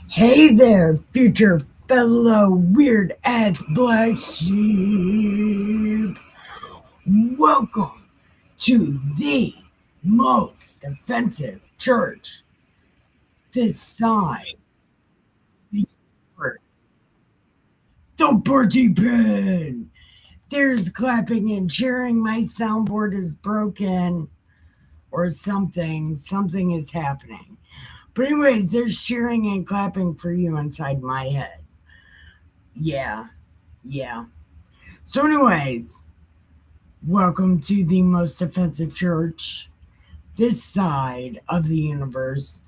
Hey there, future fellow weird ass black sheep. Welcome to the most offensive church this side the universe. The party pin. There's clapping and cheering. My soundboard is broken or something. Something is happening. But anyways, there's cheering and clapping for you inside my head. Yeah, yeah. So, anyways, welcome to the most offensive church this side of the universe,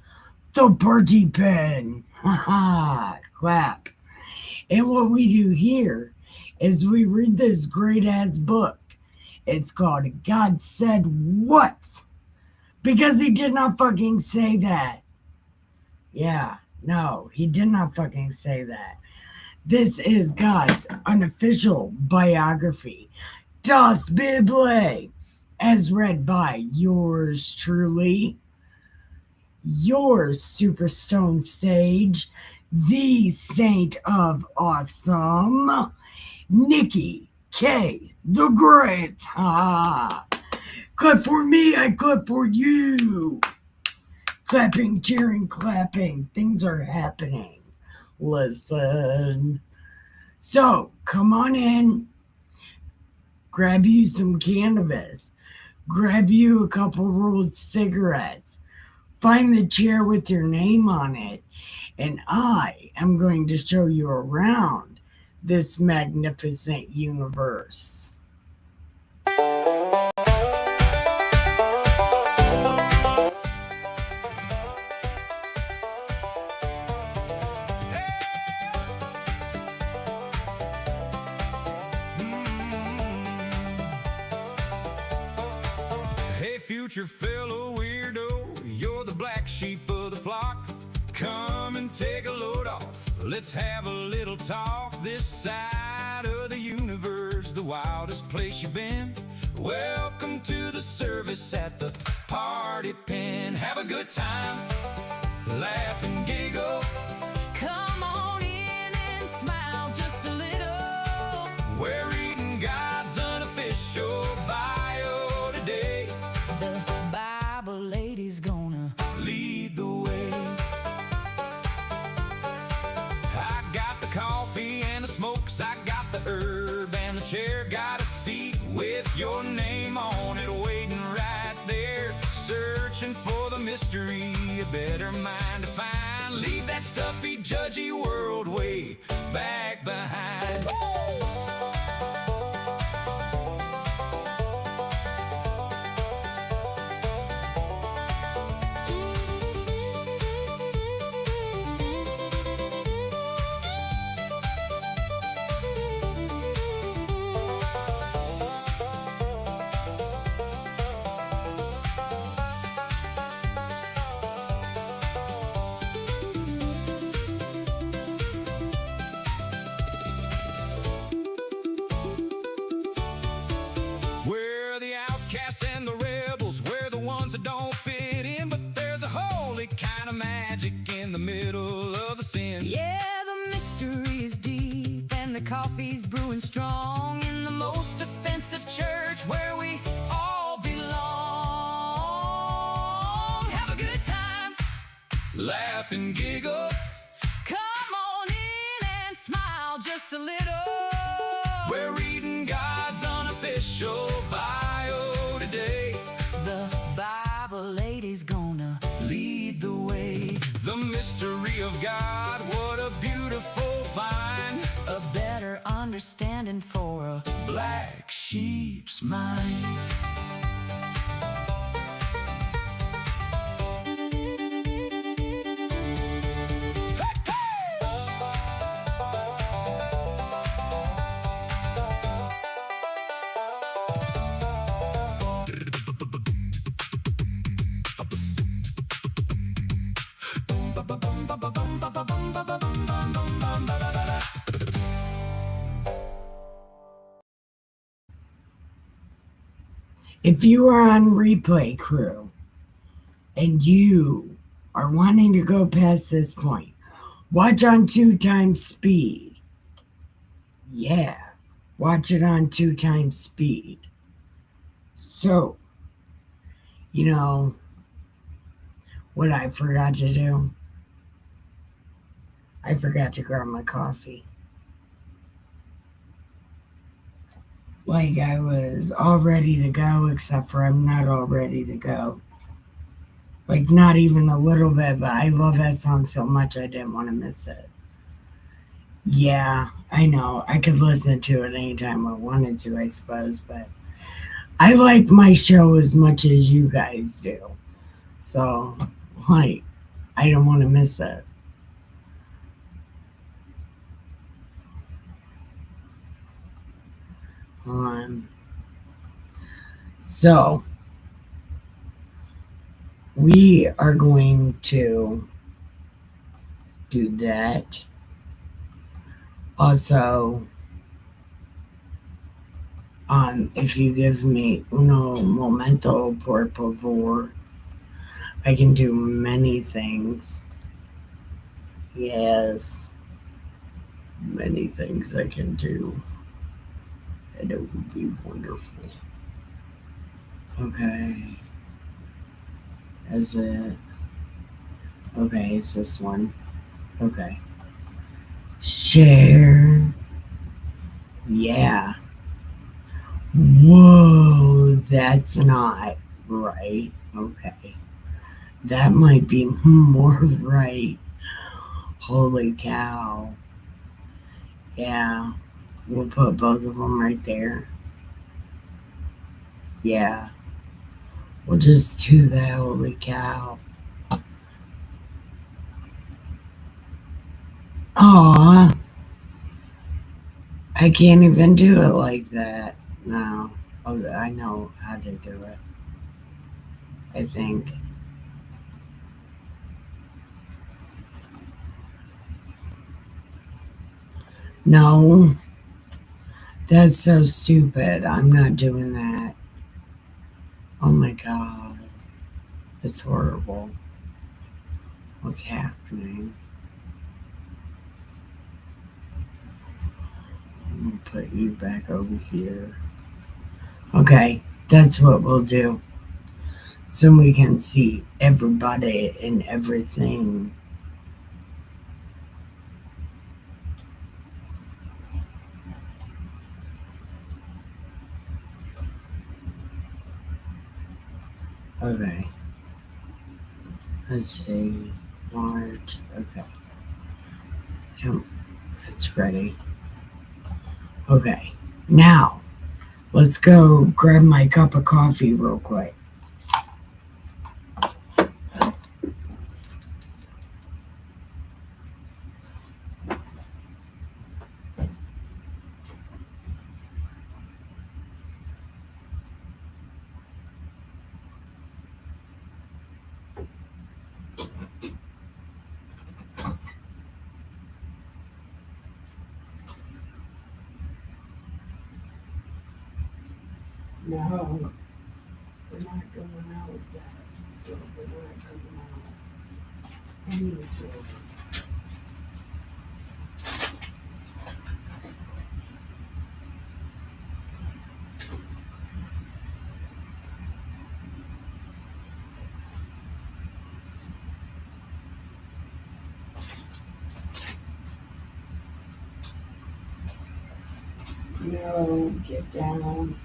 the party pen. Haha, clap. And what we do here is we read this great ass book. It's called God Said What? Because he did not fucking say that. Yeah, no, he did not fucking say that. This is God's unofficial biography, Das Bible, as read by yours truly, your Superstone Sage, the Saint of Awesome, Nikki K. the Great. Ah, clap for me, I clap for you. Clapping, cheering, clapping. Things are happening. Listen. So, come on in, grab you some cannabis, grab you a couple rolled cigarettes, find the chair with your name on it, and I am going to show you around this magnificent universe. Hey, future fellow weirdo, you're the black sheep of the flock. Come and take a load off. Let's have a little talk. This side of the universe, the wildest place you've been. Welcome to the service at the party pen. Have a good time, laugh and giggle. Come on in and smile just a little. We're reading God's unofficial bio today. The Bible lady's gonna Lead the way. I got the coffee and the smokes, I got the herb and the chair, got a seat with your name on it waiting right there, searching for the mystery, a better mind to find. Leave that stuffy, judgy world way back behind. We're the outcasts and the rebels, we're the ones that don't fit in, but there's a holy kind of magic in the middle of the sin. Yeah, the mystery is deep and the coffee's brewing strong in the most offensive church where we all belong. Have a good time, Laugh and giggle. come on in and smile just a little. We're reading God's unofficial bio today. The Bible lady's gonna Lead the way. The mystery of God, what a beautiful find. a better understanding for a Black sheep's mind. If you are on replay crew and you are wanting to go past this point, Watch on 2 times speed. Yeah, watch it on 2 times speed. So, you know what I forgot to do? I forgot to grab my coffee. Like I was all ready to go, except for I'm not all ready to go. Like not even a little bit, but I love that song so much I didn't want to miss it. Yeah, I know. I could listen to it anytime I wanted to, I suppose, but I like my show as much as you guys do. So, like, I don't want to miss it. Um, so, we are going to do that. Also, if you give me uno momento, por favor, I can do many things. Yes, many things I can do, and it would be wonderful. Okay, is it? Okay, it's this one. Okay. Share. Yeah. Whoa, that's not right. Okay. That might be more right. Holy cow. Yeah. We'll put both of them right there. Yeah. We'll just do that. Holy cow. Aw. I can't even do it like that. No. Oh, I know how to do it. I think. No. That's so stupid. I'm not doing that. Oh my god. It's horrible. What's happening? I'm gonna put you back over here. Okay, that's what we'll do. So we can see everybody and everything. Okay. Let's see. Large. Okay. Yep, it's ready. Okay. Now, let's go grab my cup of coffee real quick. No, we're not going out yet. We're not going out. Any children. No, get down.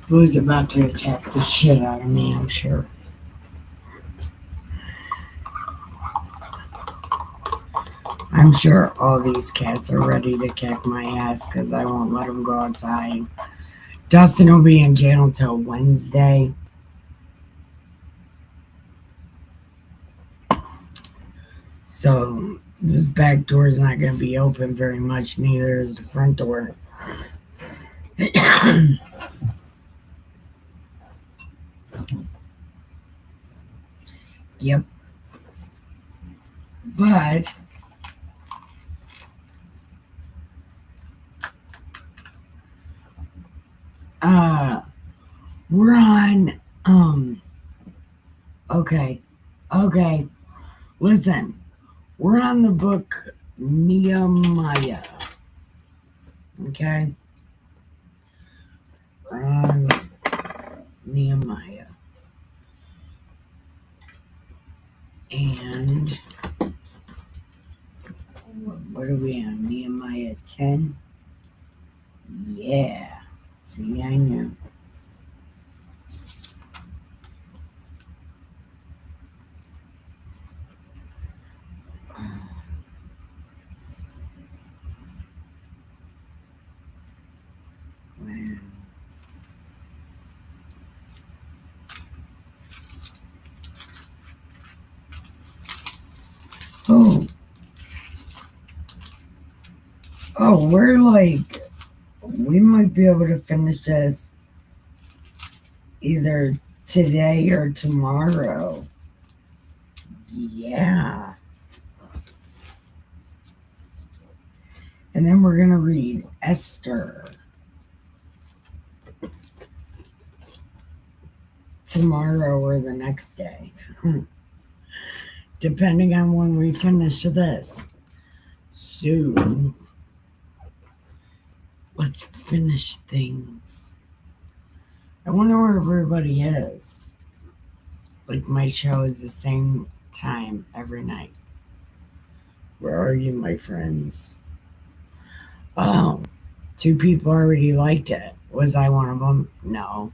Blue's about to attack the shit out of me, I'm sure. I'm sure all these cats are ready to kick my ass because I won't let them go outside. Dustin will be in jail until Wednesday. So this back door is not going to be open very much, neither is the front door. Yep. But Uh, we're on, okay, okay, listen, we're on the book Nehemiah, okay? We're on Nehemiah. And what are we on? Nehemiah 10? Yeah. See, I knew. Wow. Oh, we're like, we might be able to finish this either today or tomorrow. Yeah. And then we're going to read Esther tomorrow or the next day, depending on when we finish this. So, let's finish things. I wonder where everybody is. Like, my show is the same time every night. Where are you, my friends? Oh, 2 people already liked it. Was I one of them? No.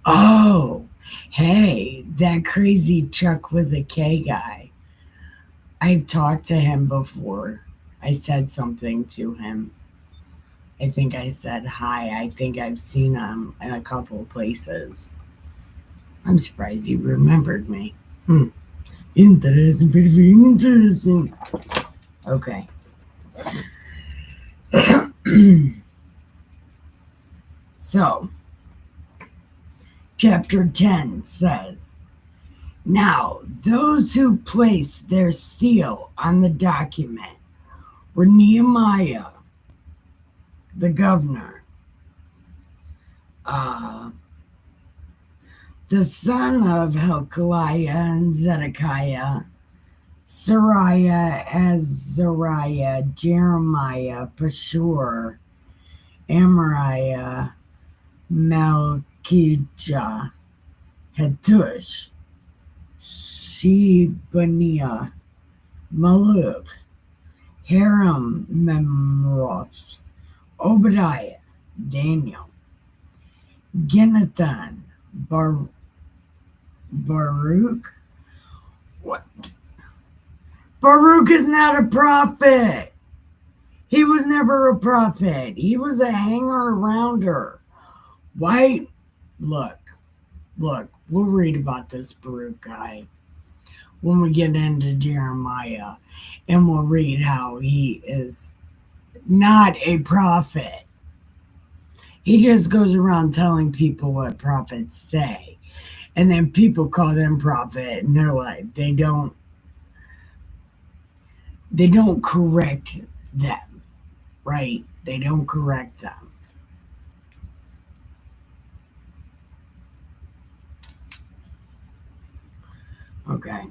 Oh, hey, that crazy Chuck with a K guy. I've talked to him before. I said something to him. I think I said hi. I think I've seen him in a couple of places. I'm surprised he remembered me. Interesting, very, very interesting. Okay. So, chapter 10 says, now, those who placed their seal on the document were Nehemiah, the governor, the son of Hilkiah and Zedekiah, Sariah, Azariah, Jeremiah, Pashur, Amariah, Malchijah, Hattush, Shebaniah, Maluk, Haram, Memroth, Obadiah, Daniel, Ginnathan, Baruch. What? Baruch is not a prophet. He was never a prophet. He was a hanger-arounder. Why? Look, we'll read about this Baruch guy when we get into Jeremiah, and we'll read how he is not a prophet. He just goes around telling people what prophets say, and then people call them prophet, and they're like, they don't correct them, right? They don't correct them. Okay.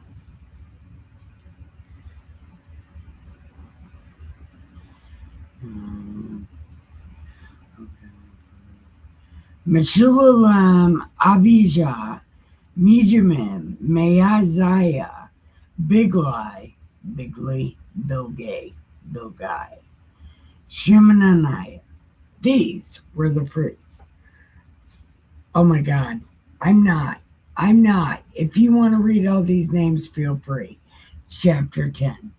Meshulam, Abijah, Mijamim, Maaziah, Bilgai, Bilgai, Shemaniah. These were the priests. Oh my God. I'm not. If you want to read all these names, feel free. It's chapter 10.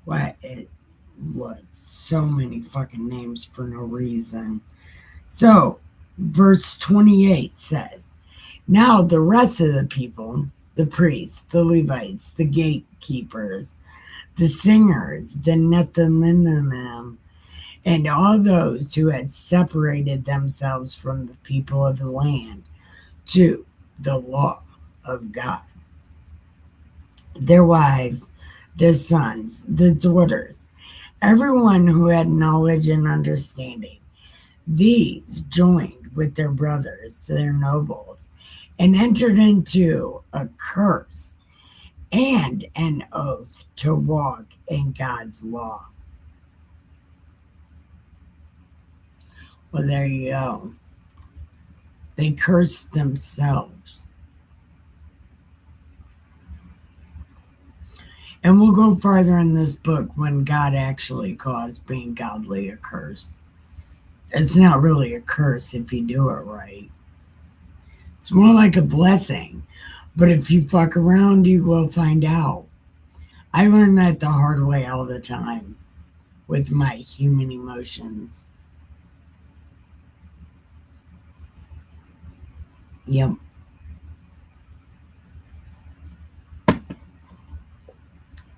What? So many fucking names for no reason. So, verse 28 says, now the rest of the people, the priests, the Levites, the gatekeepers, the singers, the Nethinim, and all those who had separated themselves from the people of the land to the law of God, their wives, the sons, the daughters, everyone who had knowledge and understanding. These joined with their brothers, their nobles, and entered into a curse and an oath to walk in God's law. Well, there you go. They cursed themselves. And we'll go farther in this book when God actually caused being godly a curse. It's not really a curse if you do it right. It's more like a blessing. But if you fuck around, you will find out. I learn that the hard way all the time with my human emotions. Yep.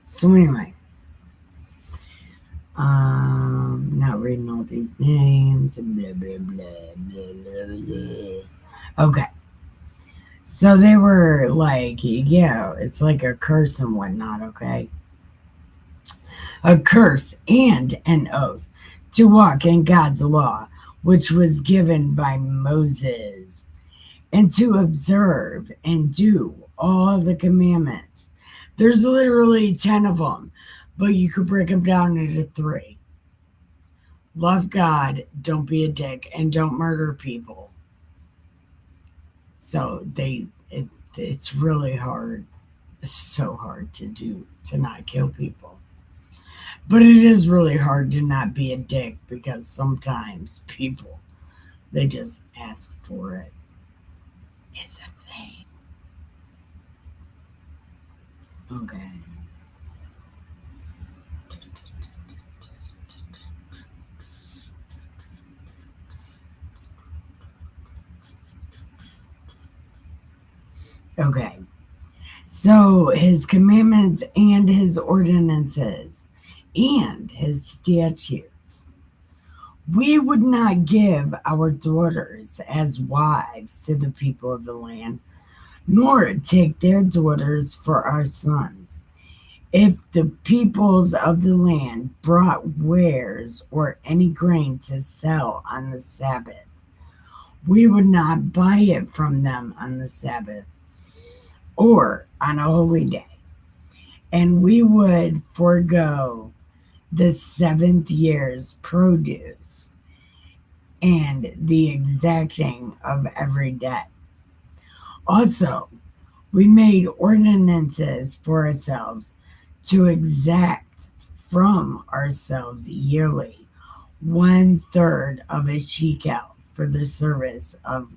So anyway, not reading all these names. Blah, blah, blah, blah, blah, blah. Okay. So they were like, yeah, it's like a curse and whatnot, okay? A curse and an oath to walk in God's law, which was given by Moses, and to observe and do all the commandments. There's literally 10 of them, but you could break them down into 3. Love God, don't be a dick, and don't murder people. So it's really hard. It's so hard to do, to not kill people. But it is really hard to not be a dick because sometimes people, they just ask for it. It's a thing. Okay. Okay. So his commandments and his ordinances and his statutes. We would not give our daughters as wives to the people of the land, nor take their daughters for our sons. If the peoples of the land brought wares or any grain to sell on the Sabbath, we would not buy it from them on the Sabbath or on a holy day, and we would forego the 7th year's produce and the exacting of every debt. Also, we made ordinances for ourselves to exact from ourselves yearly 1/3 of a shekel for the service of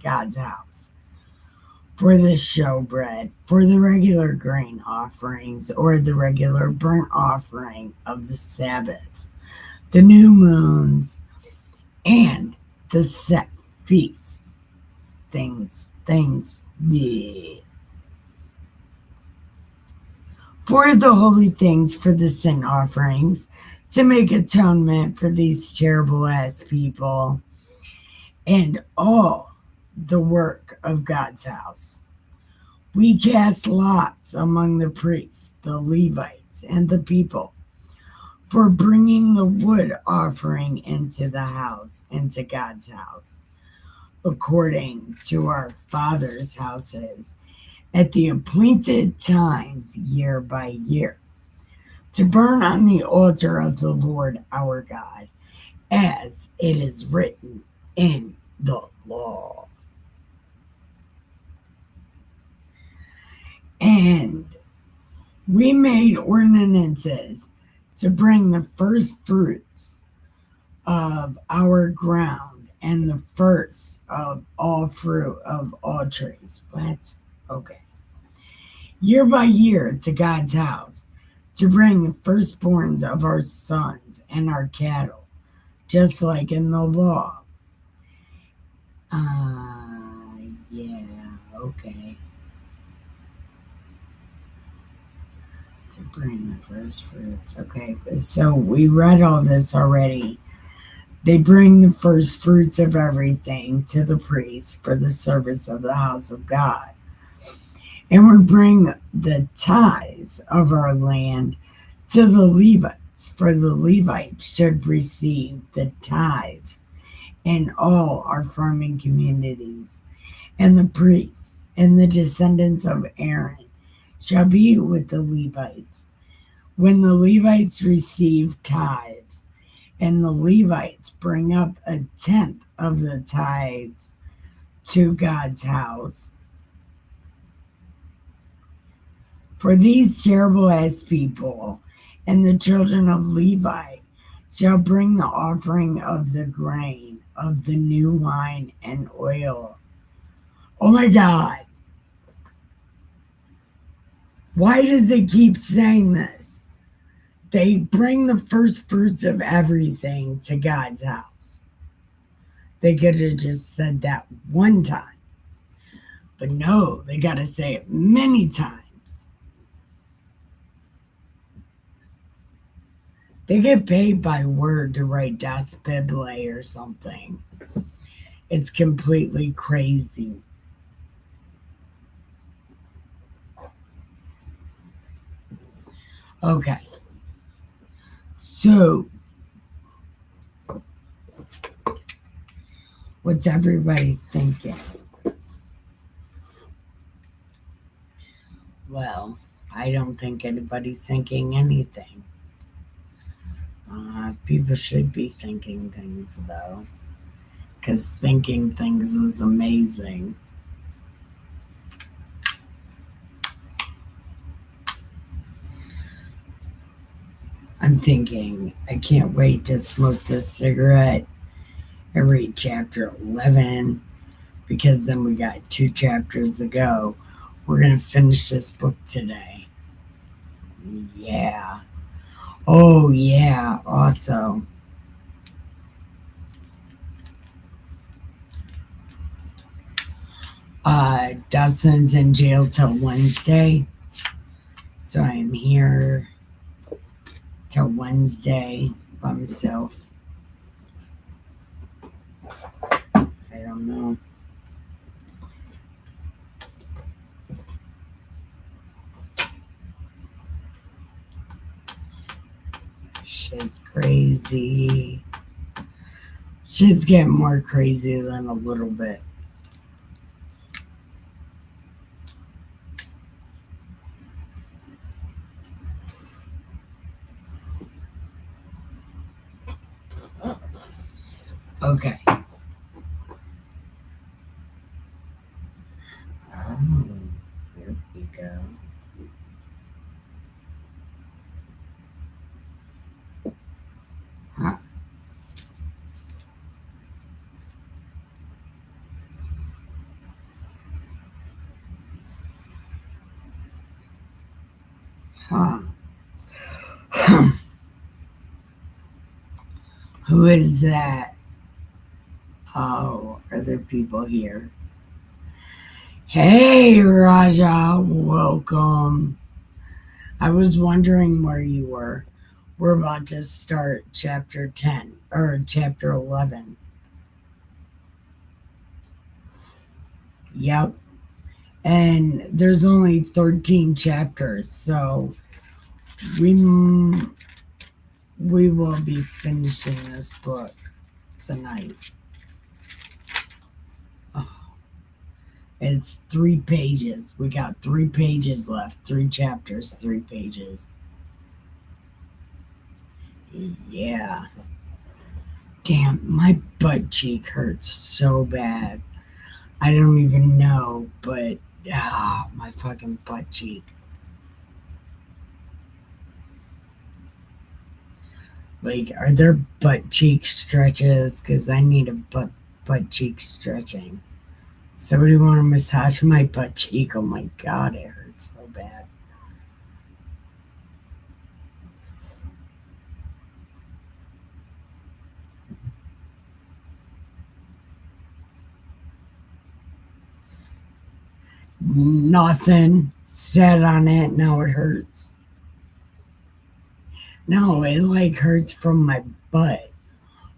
God's house, for the showbread, for the regular grain offerings, or the regular burnt offering of the Sabbaths, the new moons, and the set feasts. Things. Yeah. For the holy things, for the sin offerings, to make atonement for these terrible ass people, and all the work of God's house. We cast lots among the priests, the Levites, and the people for bringing the wood offering into the house, into God's house, according to our fathers' houses, at the appointed times year by year, to burn on the altar of the Lord our God, as it is written in the law. And we made ordinances to bring the first fruits of our ground and the first of all fruit of all trees. What? Okay. Year by year to God's house, to bring the firstborns of our sons and our cattle, just like in the law. Yeah, okay. To bring the first fruits. Okay, so we read all this already. They bring the first fruits of everything to the priest for the service of the house of God. And we bring the tithes of our land to the Levites, for the Levites should receive the tithes in all our farming communities. And the priests and the descendants of Aaron shall be with the Levites. When the Levites receive tithes, and the Levites bring up a tenth of the tithes to God's house. For these terrible ass people and the children of Levi shall bring the offering of the grain, of the new wine and oil. Oh my God. Why does it keep saying this? They bring the first fruits of everything to God's house. They could have just said that one time. But no, they got to say it many times. They get paid by word to write Das Bible or something. It's completely crazy. Okay. So, what's everybody thinking? Well, I don't think anybody's thinking anything. People should be thinking things, though, because thinking things is amazing. I'm thinking, I can't wait to smoke this cigarette and read chapter 11, because then we got 2 chapters to go. We're going to finish this book today. Yeah. Oh, yeah. Also, Dustin's in jail till Wednesday. So I'm here till Wednesday by myself. I don't know. Shit's crazy. Shit's getting more crazy than a little bit. Okay. Oh, here we go. Huh. Huh. Who is that? Oh, are there people here? Hey, Raja, welcome. I was wondering where you were. We're about to start chapter 10 or chapter 11. Yep. And there's only 13 chapters, so we will be finishing this book tonight. Oh, it's 3 pages. We got 3 pages left. 3 chapters, 3 pages. Yeah. Damn, my butt cheek hurts so bad. I don't even know, but my fucking butt cheek. Like, are there butt cheek stretches? Because I need a butt cheek stretching. Somebody want to massage my butt cheek? Oh my God, it hurts so bad. Nothing. Sat on it, now it hurts. No, it like hurts from my butt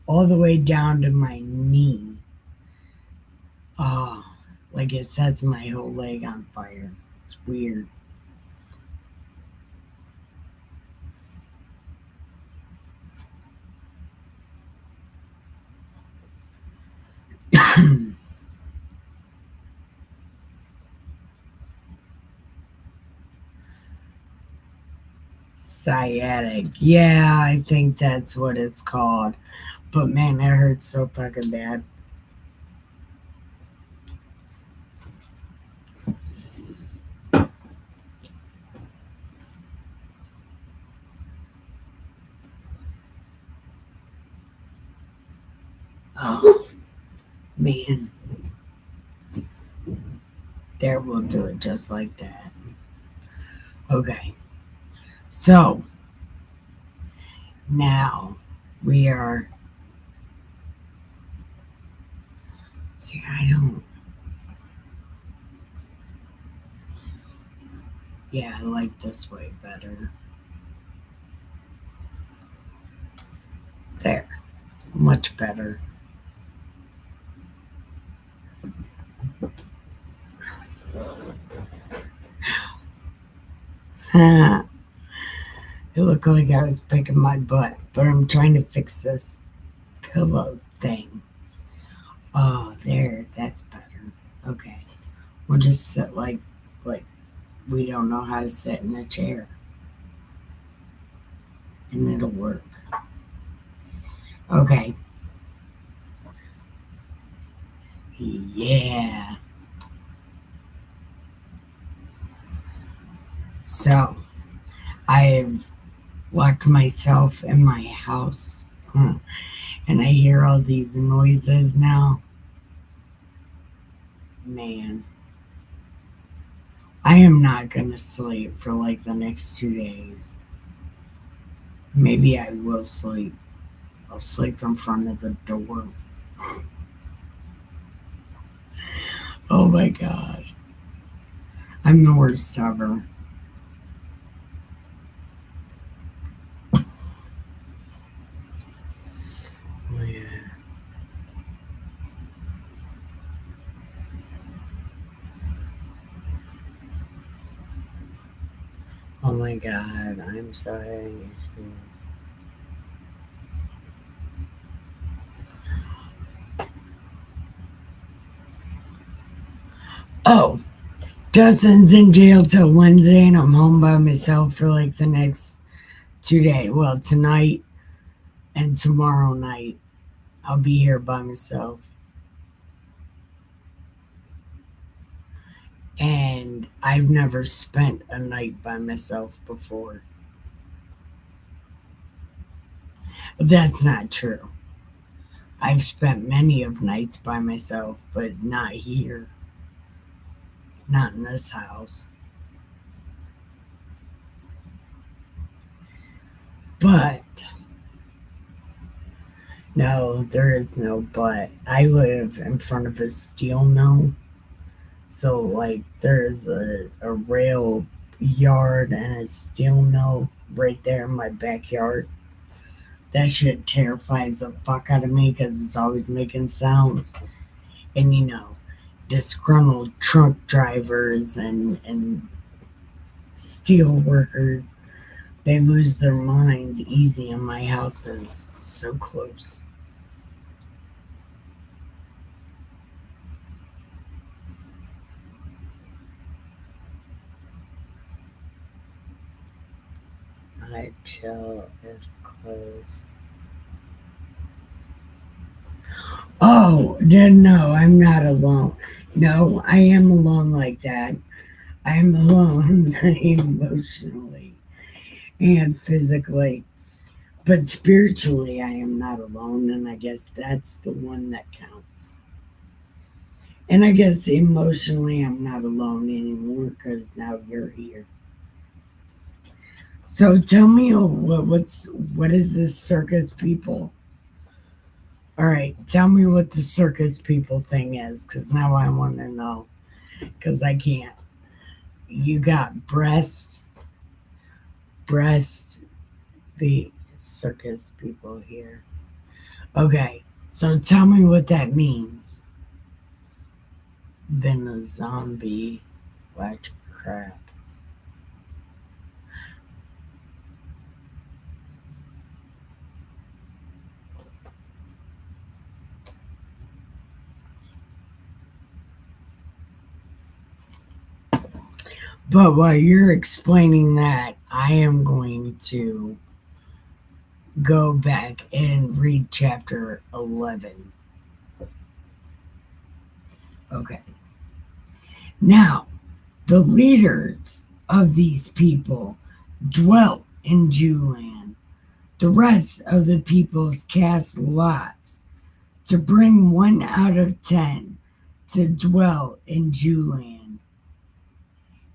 all the way down to my knee. Oh, like it sets my whole leg on fire. It's weird. Sciatic. Yeah, I think that's what it's called. But man, that hurts so fucking bad. Oh, man. There, we'll do it just like that. Okay. So, now we are. See, I don't. Yeah, I like this way better. There. Much better. It looked like I was picking my butt, but I'm trying to fix this pillow thing. Oh, there. That's better. Okay. We'll just sit like we don't know how to sit in a chair, and it'll work. Okay. Yeah. So I've locked myself in my house, and I hear all these noises now. Man, I am not gonna sleep for like the next 2 days. Maybe I will sleep. I'll sleep in front of the door. Oh my god. I'm the worst ever. Oh, yeah. Oh my god, I'm sorry. Oh, Dustin's in jail till Wednesday, and I'm home by myself for like the next 2 days. Well, tonight and tomorrow night, I'll be here by myself. And I've never spent a night by myself before. That's not true. I've spent many of nights by myself, but not here. Not in this house. But no, there is no but. I live in front of a steel mill. So like there's a rail yard and a steel mill right there in my backyard. That shit terrifies the fuck out of me because it's always making sounds. And disgruntled truck drivers and steel workers, they lose their minds easy, and my house is so close. I chill is close. Oh, no, I'm not alone. No, I am alone like that. I'm alone emotionally and physically. But spiritually, I am not alone, and I guess that's the one that counts. And I guess emotionally, I'm not alone anymore because now you're here. So tell me, what is this circus people? All right, tell me what the circus people thing is, because now I want to know. Because I can't. You got breast, the circus people here. Okay, so tell me what that means. Been a zombie, watch crap. But while you're explaining that, I am going to go back and read chapter 11. Okay. Now, the leaders of these people dwelt in Jewland. The rest of the peoples cast lots to bring 1 out of 10 to dwell in Jewland,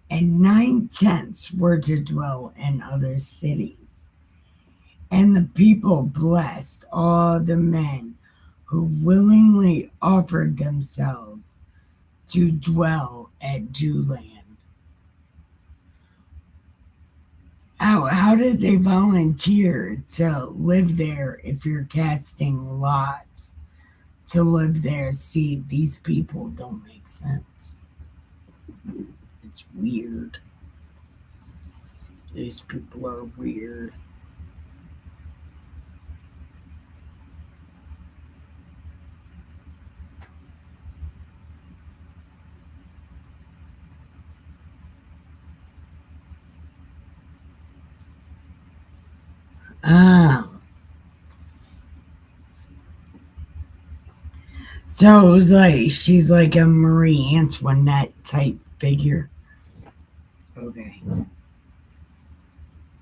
and 9/10 were to dwell in other cities. And the people blessed all the men who willingly offered themselves to dwell at Jewland. How did they volunteer to live there if you're casting lots to live there? See, these people don't make sense. It's weird. These people are weird. Ah. So it was like she's like a Marie Antoinette type figure. Okay.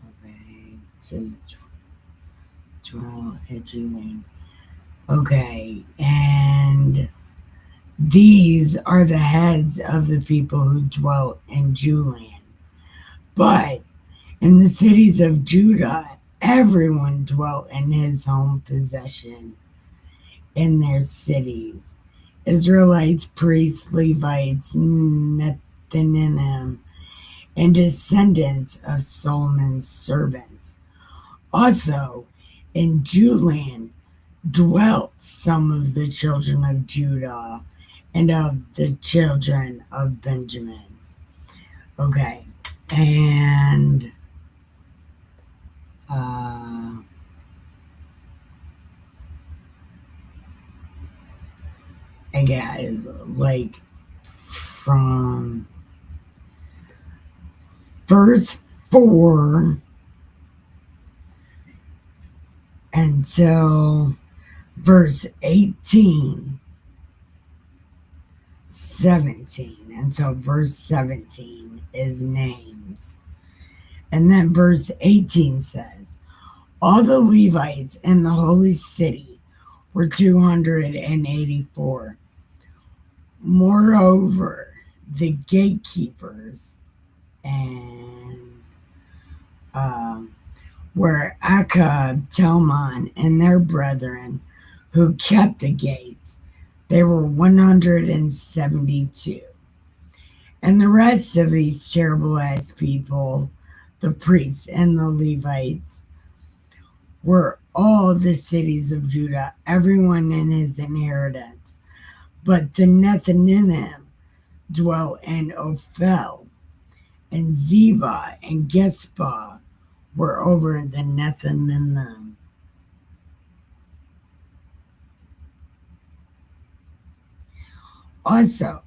Okay. So 12 at Jewland. Okay. And these are the heads of the people who dwelt in Jewland. But in the cities of Judah, everyone dwelt in his home possession in their cities. Israelites, priests, Levites, Nethinim, and descendants of Solomon's servants. Also, in Jewland dwelt some of the children of Judah and of the children of Benjamin. Okay, and I got like from verse 4 until verse 18, 17, until verse 17 is names. And then verse 18 says, all the Levites in the holy city were 284. Moreover, the gatekeepers and were Akab, Telmon, and their brethren who kept the gates. They were 172. And the rest of these terrible ass people, the priests and the Levites, were all the cities of Judah, everyone in his inheritance. But the Nethinim dwelt in Ophel, and Zebah and Gespah were over the Nethinim. Also,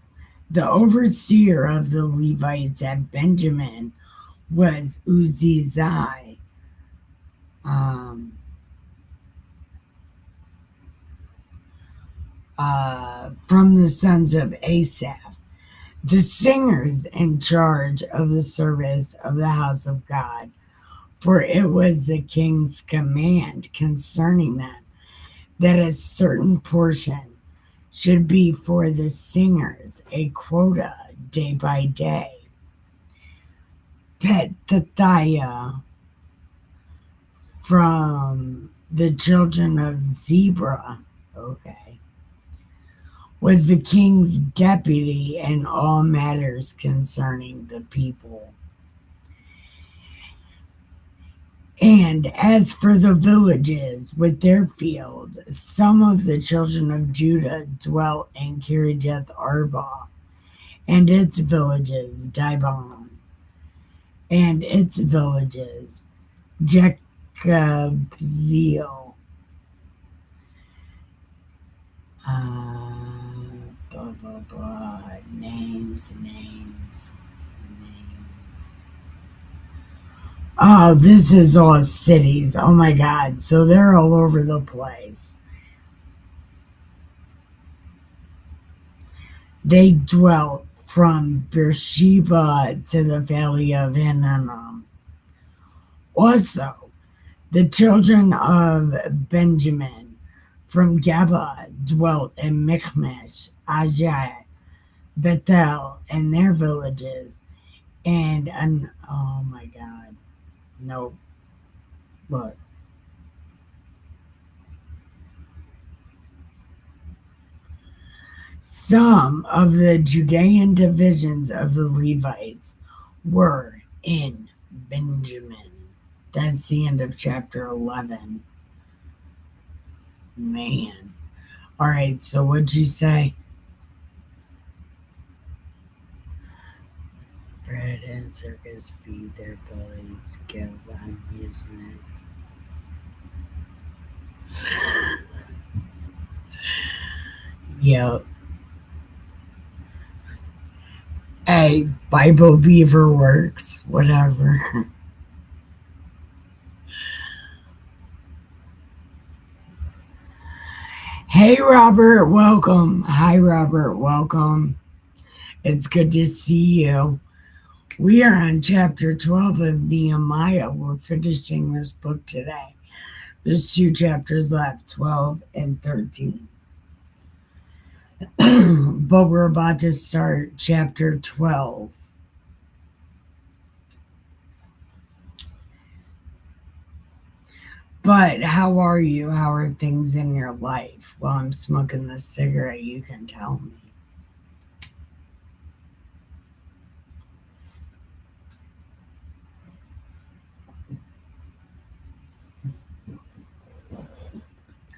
the overseer of the Levites at Benjamin was Uzziah, from the sons of Asaph, the singers in charge of the service of the house of God, for it was the king's command concerning them that a certain portion should be for the singers, a quota day by day. Pethathiah from the children of Zebra, okay, was the king's deputy in all matters concerning the people. And as for the villages with their fields, some of the children of Judah dwelt in Kirjath Arba and its villages, Dibon, and its villages, Jacobzeel, blah, blah, blah, names. Oh, this is all cities. Oh my God. So they're all over the place. They dwelt from Beersheba to the valley of Hinnom. Also, the children of Benjamin from Geba dwelt in Michmash, Ajah, Bethel, and their villages, and oh my God, no, look. Some of the Judean divisions of the Levites were in Benjamin. That's the end of chapter 11. Man. All right, so what'd you say? Bread and circus feed their bellies, give amusement. Yep. Hey, Bible Beaver works, whatever. Hey, Robert, welcome. Hi, Robert, welcome. It's good to see you. We are on chapter 12 of Nehemiah. We're finishing this book today. There's 2 chapters left, 12 and 13. But we're about to start chapter 12. But how are you? How are things in your life? While I'm smoking this cigarette, you can tell me.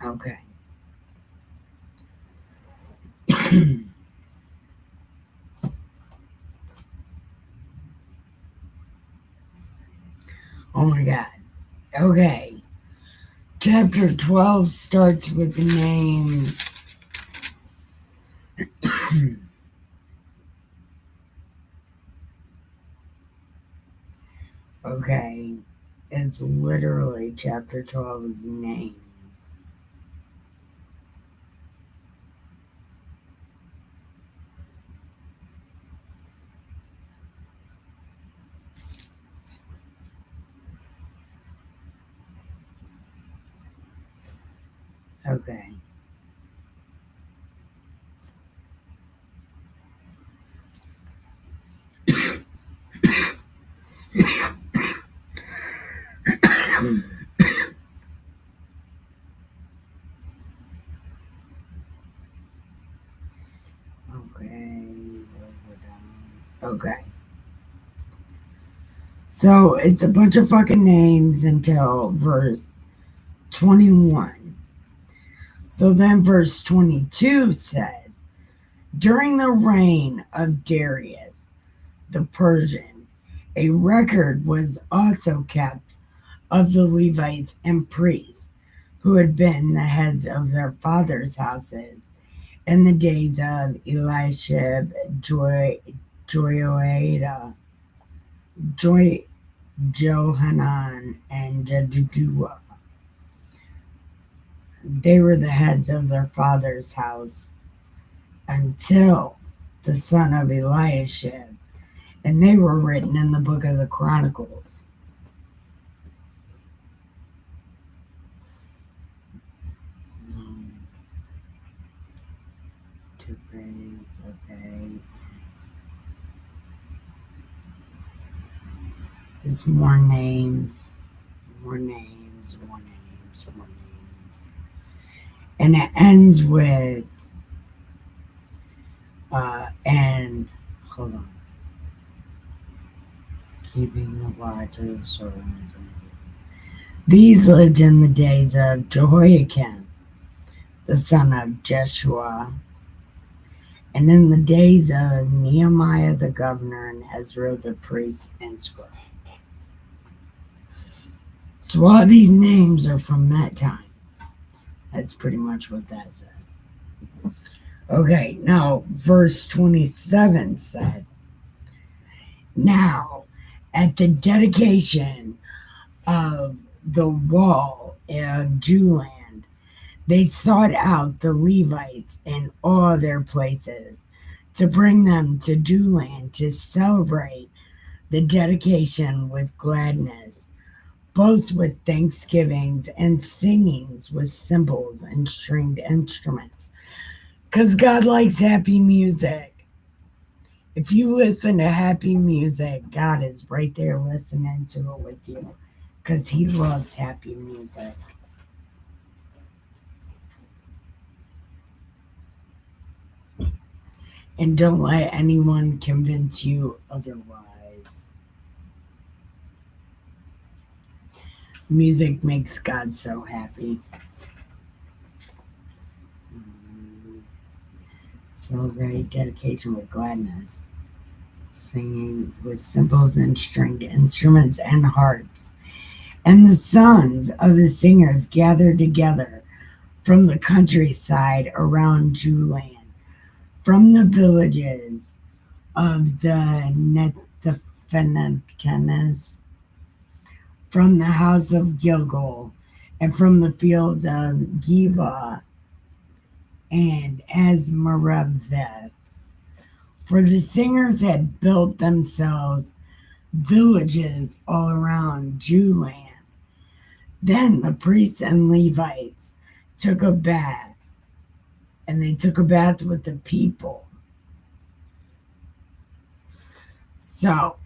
Okay. Oh my God. Okay. Chapter 12 starts with the names. Okay. It's literally chapter 12's names. Okay. Okay. Okay. So it's a bunch of fucking names until verse 21. So then verse 22 says, during the reign of Darius the Persian, a record was also kept of the Levites and priests who had been the heads of their fathers' houses in the days of Eliashib, Joiada, Johanan, and Jeduthun. They were the heads of their father's house until the son of Eliashib, and they were written in the book of the Chronicles. To praise, okay. It's more names. And it ends with, and hold on. Keeping the watch of the servants. These lived in the days of Jehoiakim, the son of Jeshua, and in the days of Nehemiah the governor and Ezra the priest and scribe. So all these names are from that time. That's pretty much what that says. Okay, now verse 27 said, now at the dedication of the wall of Jewland, they sought out the Levites in all their places to bring them to Jewland to celebrate the dedication with gladness, both with thanksgivings and singings with cymbals and stringed instruments. Because God likes happy music. If you listen to happy music, God is right there listening to it with you. Because He loves happy music. And don't let anyone convince you otherwise. Music makes God so happy. Celebrate dedication with gladness, singing with cymbals and stringed instruments and harps. And the sons of the singers gathered together from the countryside around Jewland, from the villages of the Netophanetes, from the house of Gilgal, and from the fields of Geba and Asmaraveth. For the singers had built themselves villages all around Jewland. Then the priests and Levites took a bath, and they took a bath with the people. So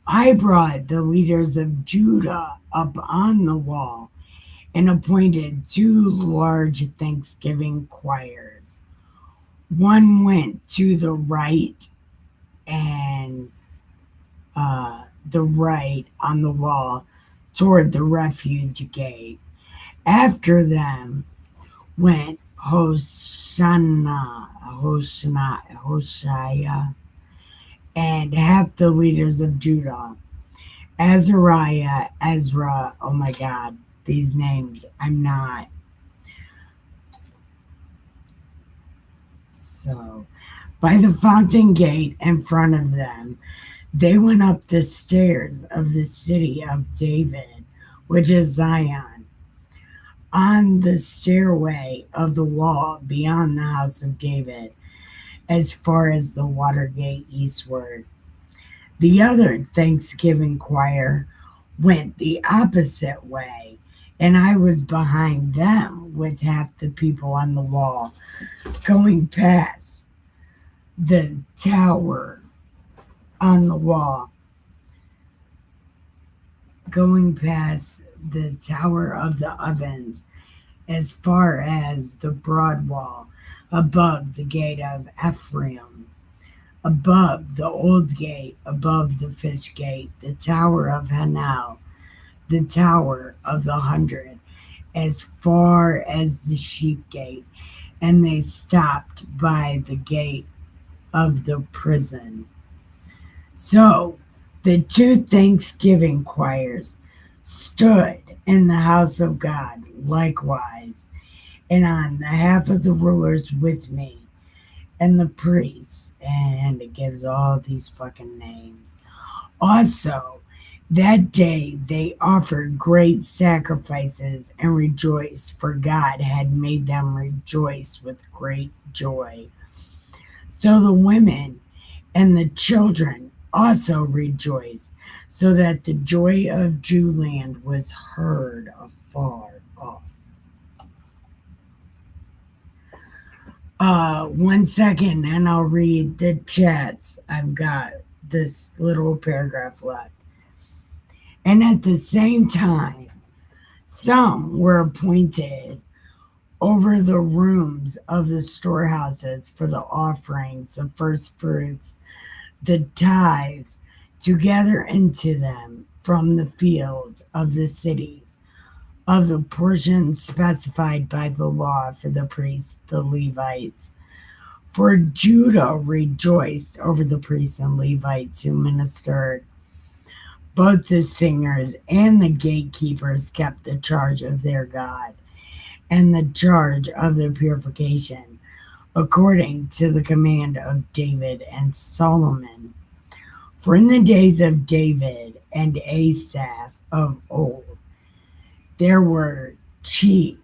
I brought the leaders of Judah up on the wall and appointed 2 large thanksgiving choirs. One went to the right and the right on the wall toward the refuge gate. After them went Hoshea, and half the leaders of Judah, Azariah, Ezra. Oh my God, these names, I'm not. So, by the fountain gate in front of them, they went up the stairs of the city of David, which is Zion, on the stairway of the wall beyond the house of David, as far as the water gate eastward. The other thanksgiving choir went the opposite way, and I was behind them with half the people on the wall, going past the tower on the wall, going past the tower of the ovens as far as the broad wall above the gate of Ephraim, above the old gate, above the fish gate, the tower of Hanel, the tower of the 100, as far as the sheep gate, and they stopped by the gate of the prison. So the 2 thanksgiving choirs stood in the house of God likewise, and on the half of the rulers with me, and the priests, and it gives all these fucking names. Also, that day they offered great sacrifices and rejoiced, for God had made them rejoice with great joy. So the women and the children also rejoiced, so that the joy of Jewland was heard afar off. 1 second, and I'll read the chats. I've got this little paragraph left. And at the same time, some were appointed over the rooms of the storehouses for the offerings, the first fruits, the tithes, to gather into them from the fields of the cities, of the portions specified by the law for the priests, the Levites. For Judah rejoiced over the priests and Levites who ministered, Both the singers and the gatekeepers kept the charge of their God and the charge of their purification, according to the command of David and Solomon. For in the days of David and Asaph of old, there were chief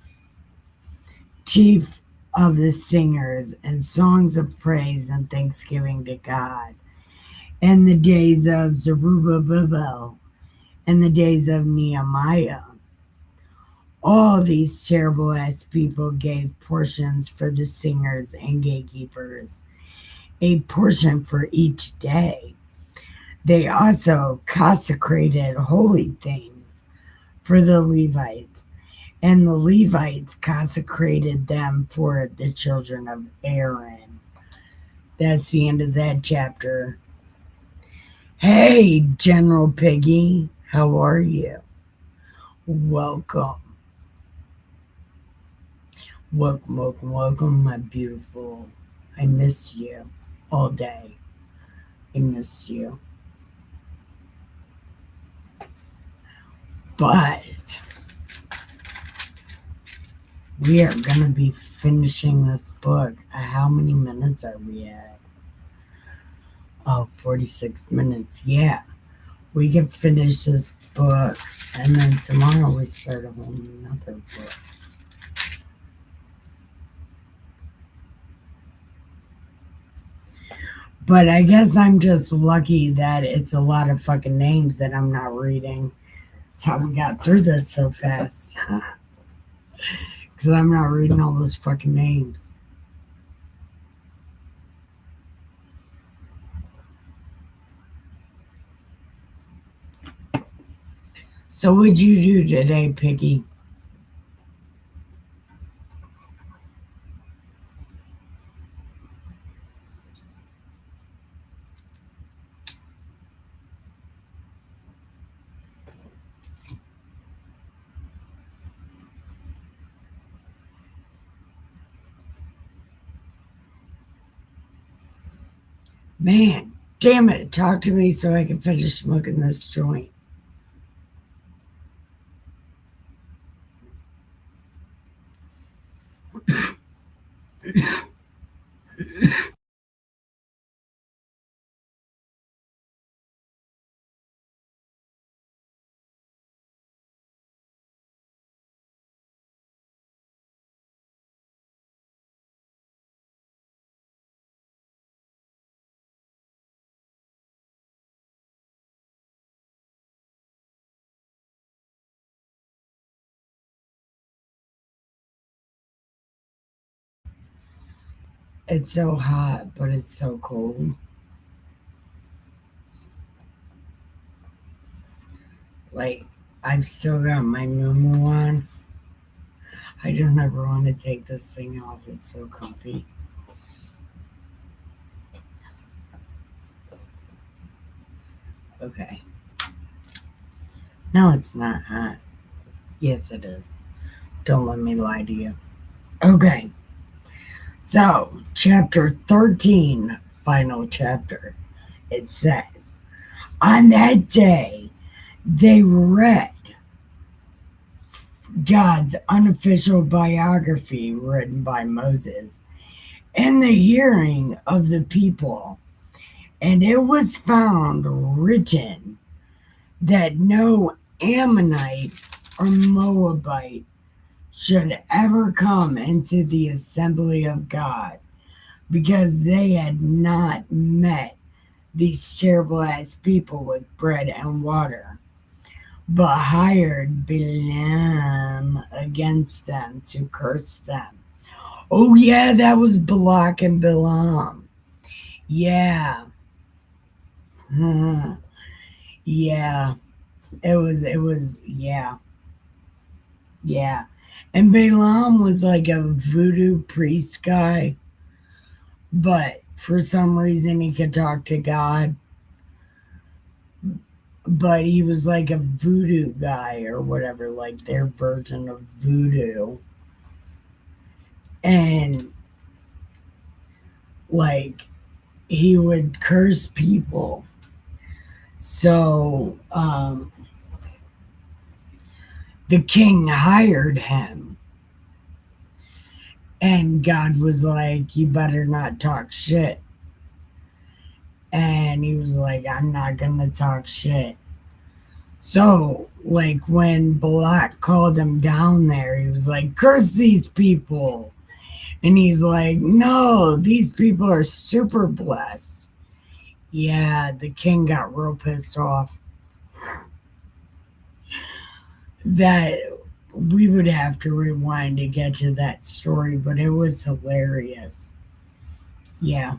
of the singers and songs of praise and thanksgiving to God. And the days of Zerubbabel and the days of Nehemiah. All these terrible ass people gave portions for the singers and gatekeepers, a portion for each day. They also consecrated holy things for the Levites, and the Levites consecrated them for the children of Aaron. That's the end of that chapter. Hey, General Piggy, how are you? Welcome. Welcome, my beautiful. I miss you all day. I miss you. But we are going to be finishing this book. How many minutes are we at? Oh, 46 minutes. Yeah. We can finish this book. And then tomorrow we start a whole nother book. But I guess I'm just lucky that it's a lot of fucking names that I'm not reading. That's how we got through this so fast. Because I'm not reading all those fucking names. So what'd you do today, Piggy? Man, damn it. Talk to me so I can finish smoking this joint. It's so hot, but it's so cold. Like, I've still got my moo on. I don't ever want to take this thing off. It's so comfy. Okay. No, it's not hot. Yes, it is. Don't let me lie to you. Okay. So, chapter 13, final chapter. It says, on that day, they read God's unofficial biography written by Moses in the hearing of the people. And it was found written that no Ammonite or Moabite should ever come into the assembly of God because they had not met these terrible ass people with bread and water, but hired Balaam against them to curse them. Oh yeah, that was Balak and Balaam. Yeah. Yeah. Yeah. Yeah. And Balaam was like a voodoo priest guy, but for some reason he could talk to God. But he was like a voodoo guy or whatever, like their version of voodoo. And like he would curse people. So the king hired him, and God was like, "You better not talk shit." And he was like, "I'm not gonna talk shit." So, like, when Balak called him down there, he was like, "Curse these people." And he's like, "No, these people are super blessed." Yeah, the king got real pissed off. That we would have to rewind to get to that story, but it was hilarious. Yeah.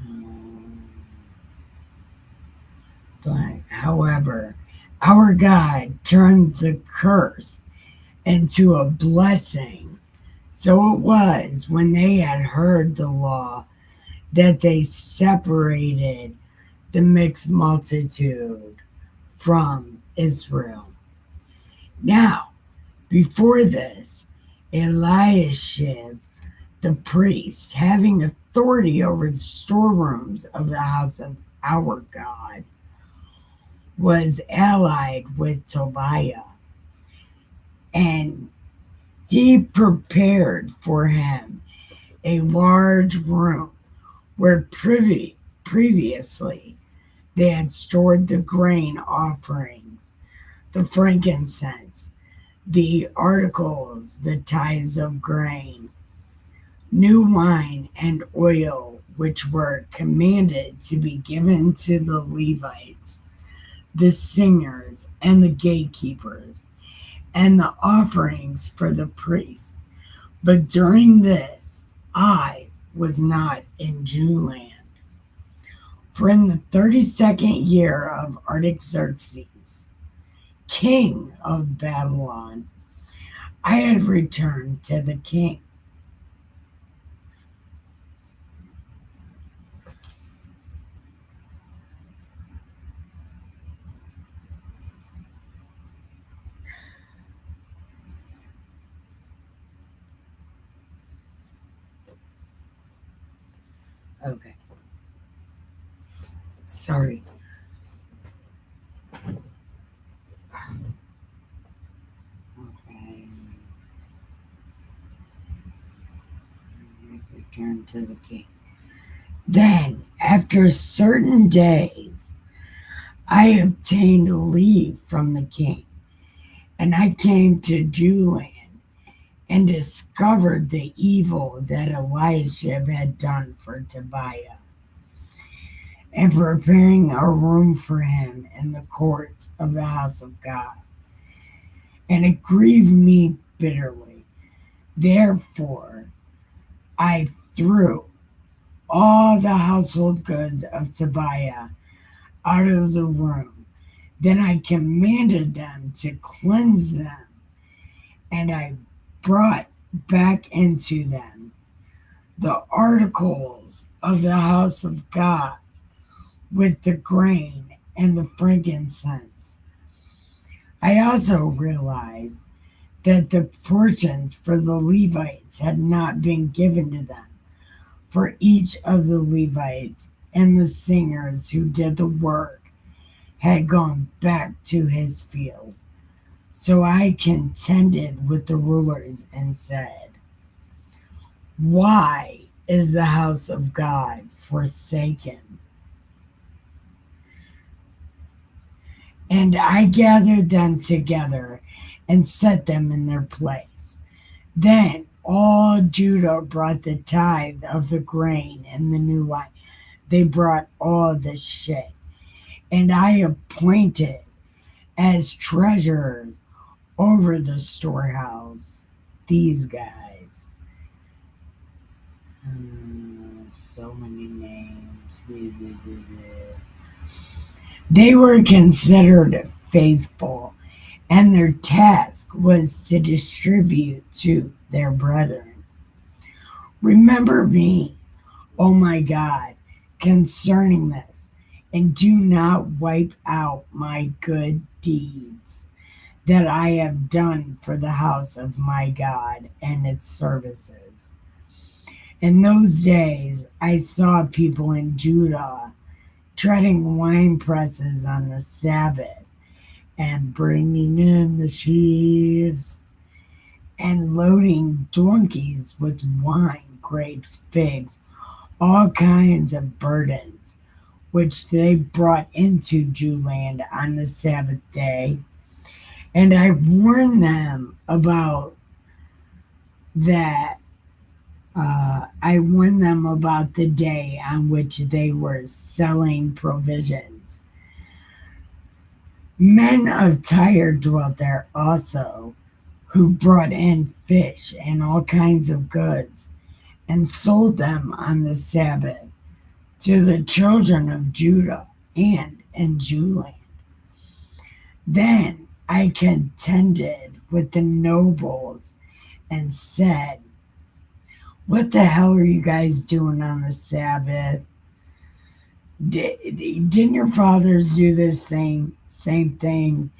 Um, but, however, our God turned the curse into a blessing. So it was when they had heard the law that they separated the mixed multitude from Israel. Now, before this, Eliashib, the priest, having authority over the storerooms of the house of our God, was allied with Tobiah, and he prepared for him a large room where previously they had stored the grain offerings, the frankincense, the articles, the tithes of grain, new wine, and oil, which were commanded to be given to the Levites, the singers, and the gatekeepers, and the offerings for the priests. But during this, I was not in Jewland. For in the 32nd year of Artaxerxes, king of Babylon, I had returned to the king. Okay, sorry. Okay, returned to the king. Then, after certain days, I obtained leave from the king, and I came to Jewland and discovered the evil that Eliashib had done for Tobiah, and preparing a room for him in the courts of the house of God. And it grieved me bitterly. Therefore, I threw all the household goods of Tobiah out of the room. Then I commanded them to cleanse them, and I brought back into them the articles of the house of God with the grain and the frankincense. I also realized that the portions for the Levites had not been given to them, for each of the Levites and the singers who did the work had gone back to his field. So I contended with the rulers and said, "Why is the house of God forsaken?" And I gathered them together and set them in their place. Then all Judah brought the tithe of the grain and the new wine. They brought all the shit. And I appointed as treasurers over the storehouse these guys. So many names. They were considered faithful, and their task was to distribute to their brethren. Remember me, O my God, concerning this, and do not wipe out my good deeds that I have done for the house of my God and its services. In those days I saw people in Judah treading wine presses on the Sabbath, and bringing in the sheaves, and loading donkeys with wine, grapes, figs, all kinds of burdens, which they brought into Jewland on the Sabbath day. And I warned them about that. I warned them about the day on which they were selling provisions. Men of Tyre dwelt there also, who brought in fish and all kinds of goods, and sold them on the Sabbath to the children of Judah and in Jewland. Then I contended with the nobles and said, "What the hell are you guys doing on the Sabbath? Didn't your fathers do this same thing?"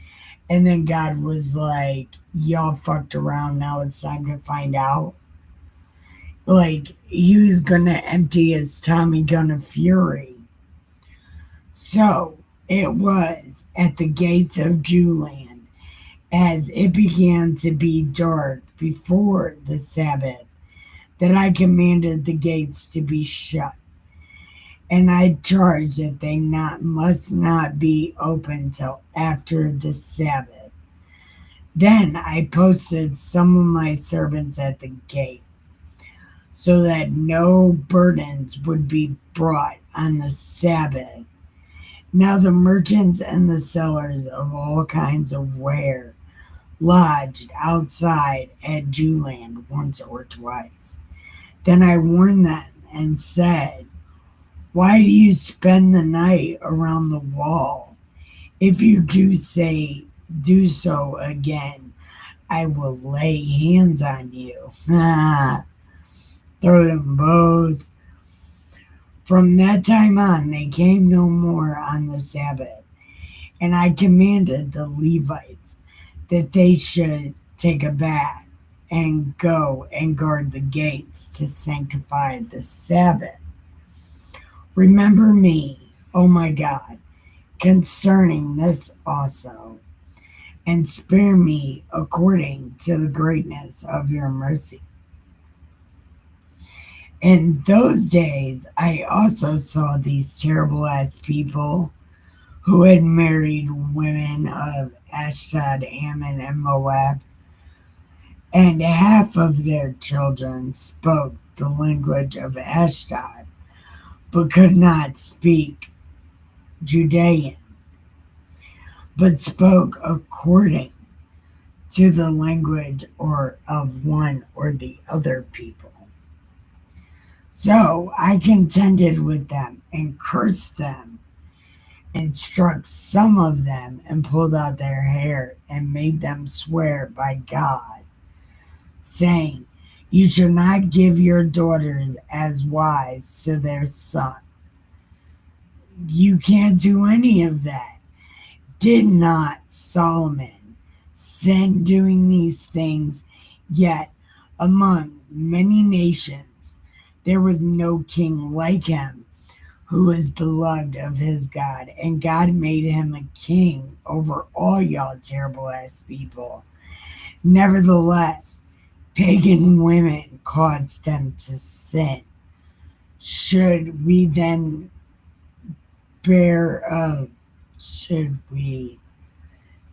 And then God was like, "Y'all fucked around. Now it's time to find out." Like, he was going to empty his Tommy gun of fury. So it was at the gates of Jewland, as it began to be dark before the Sabbath, that I commanded the gates to be shut, and I charged that they must not be opened till after the Sabbath. Then I posted some of my servants at the gate, so that no burdens would be brought on the Sabbath. Now the merchants and the sellers of all kinds of ware lodged outside at Jewland once or twice. Then I warned them and said, "Why do you spend the night around the wall? If you do so again, I will lay hands on you." Throw them bows. From that time on, they came no more on the Sabbath. And I commanded the Levites that they should take a bath and go and guard the gates to sanctify the Sabbath. Remember me, O my God, concerning this also, and spare me according to the greatness of your mercy. In those days, I also saw these terrible ass people who had married women of Ashdod, Ammon, and Moab, and half of their children spoke the language of Ashdod, but could not speak Judean, but spoke according to the language or of one or the other people. So I contended with them and cursed them, and struck some of them, and pulled out their hair, and made them swear by God, saying, "You shall not give your daughters as wives to their son." You can't do any of that. Did not Solomon sin doing these things? Yet among many nations there was no king like him, who was beloved of his God, and God made him a king over all y'all terrible ass people. Nevertheless, pagan women caused him to sin. Should we then should we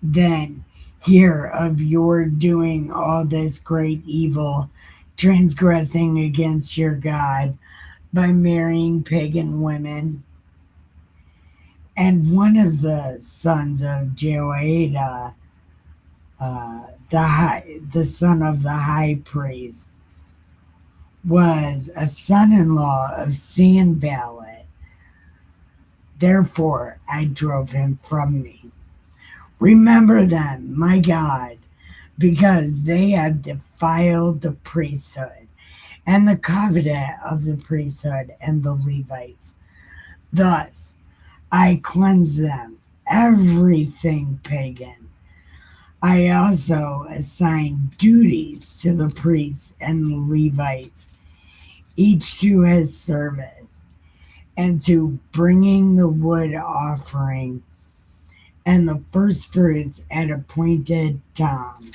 then hear of your doing all this great evil, transgressing against your God by marrying pagan women? And one of the sons of Jehoiada, the son of the high priest, was a son-in-law of Sanballat. Therefore I drove him from me. Remember them, my God, because they have defiled the priesthood and the covenant of the priesthood and the Levites. Thus I cleanse them, everything pagan. I also assign duties to the priests and the Levites, each to his service, and to bringing the wood offering and the first fruits at appointed time.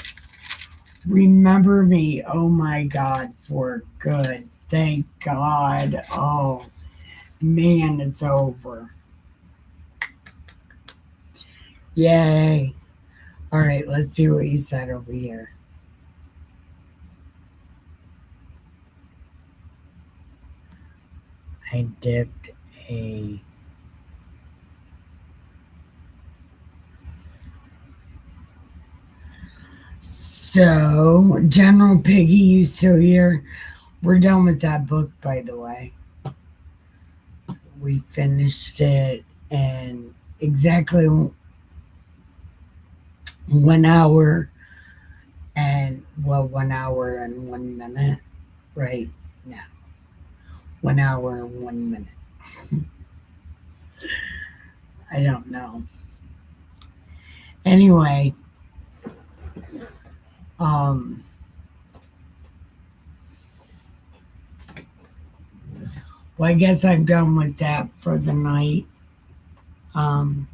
Remember me, oh my God, for good. Thank God. Oh man, it's over. Yay. All right, let's see what you said over here. I dipped a. So, General Piggy, you still here? We're done with that book, by the way. We finished it in exactly 1 hour and, well, 1 hour and 1 minute. Right now, 1 hour and 1 minute. I don't know. Anyway, um, well, I guess I'm done with that for the night. Um,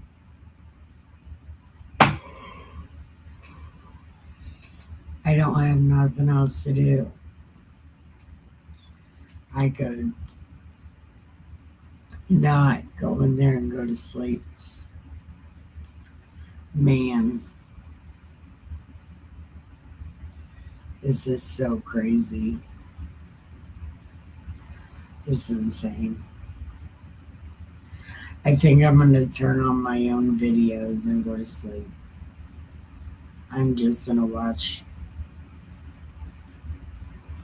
I don't have nothing else to do. I could not go in there and go to sleep. Man, this is so crazy. It's insane. I think I'm going to turn on my own videos and go to sleep. I'm just going to watch.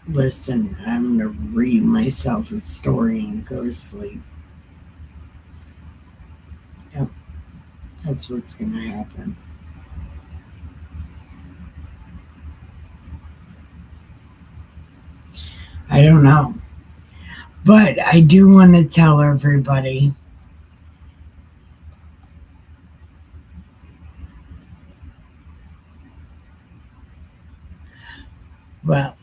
Listen, I'm going to read myself a story and go to sleep. Yep, that's what's going to happen. I don't know. But I do want to tell everybody, well,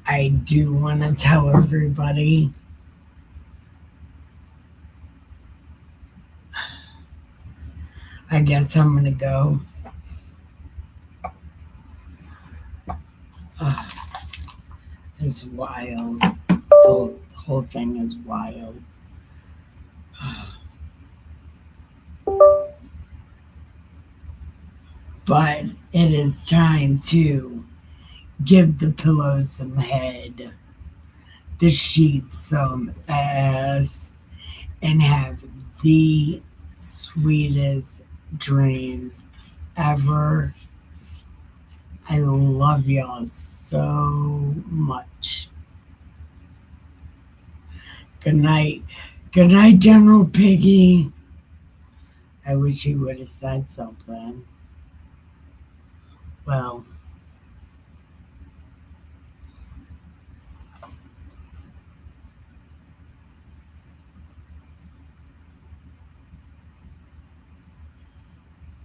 I do want to tell everybody I guess I'm going to go. It's wild. This whole thing is wild. But it is time to give the pillows some head, the sheets some ass, and have the sweetest dreams ever. I love y'all so much. Good night. Good night, General Piggy. I wish he would have said something. Well,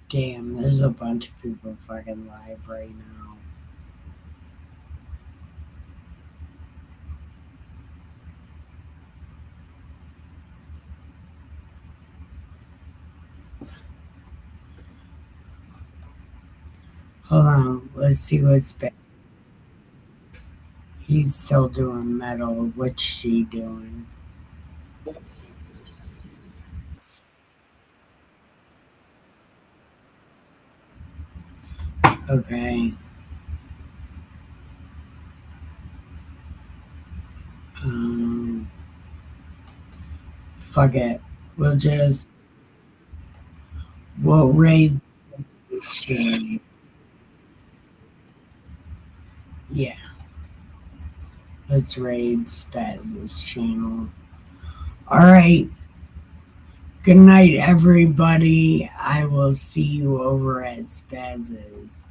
damn, there's a bunch of people fucking live right now. Hold on, let's see what's back. He's still doing metal. What's she doing? Okay. Um, Fuck it. We'll raid this channel. Yeah, let's raid Spaz's channel. Alright. Good night, everybody. I will see you over at Spaz's.